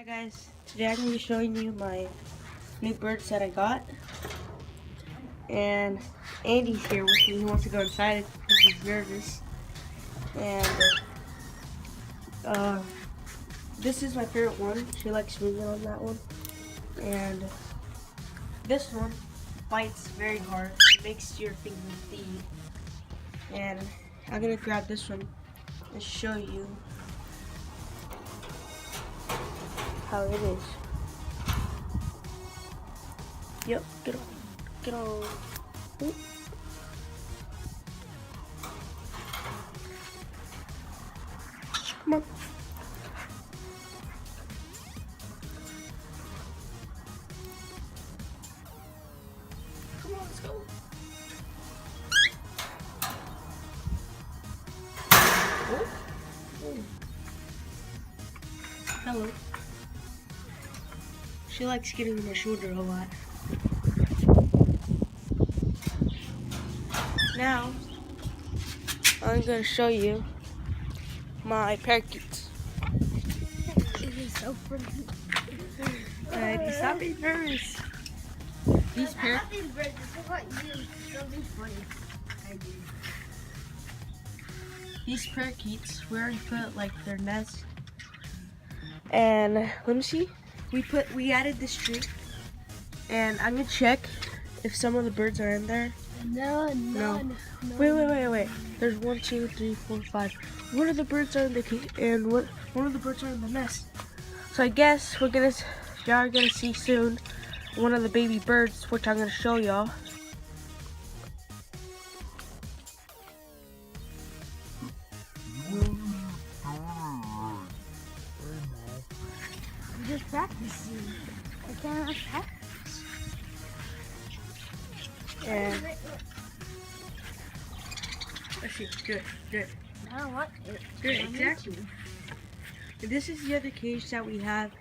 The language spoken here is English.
Hi guys, today I'm going to be showing you my new birds that I got, and Andy's here with me. He wants to go inside because he's nervous, and this is my favorite one. She likes moving on that one, and this one bites very hard, makes your fingers bleed, and I'm going to grab this one and show you how it is. Yep, get on, get on. Ooh. Come on. Come on, let's go. Oh. Oh. Hello. She likes getting on my shoulder a lot. Now, I'm going to show you my parakeets. It is so pretty. Stop being nervous. These parakeets. These parakeets, we already put like their nest. And let me see. We added this tree, and I'm gonna check if some of the birds are in there. No. Wait. There's 1, 2, 3, 4, 5. One of the birds are in the cage, and one of the birds are in the nest. So I guess y'all are gonna see soon one of the baby birds, which I'm gonna show y'all. I'm just practicing. I cannot practice. And let's see, good. I don't want it. Good, exactly. This is the other cage that we have.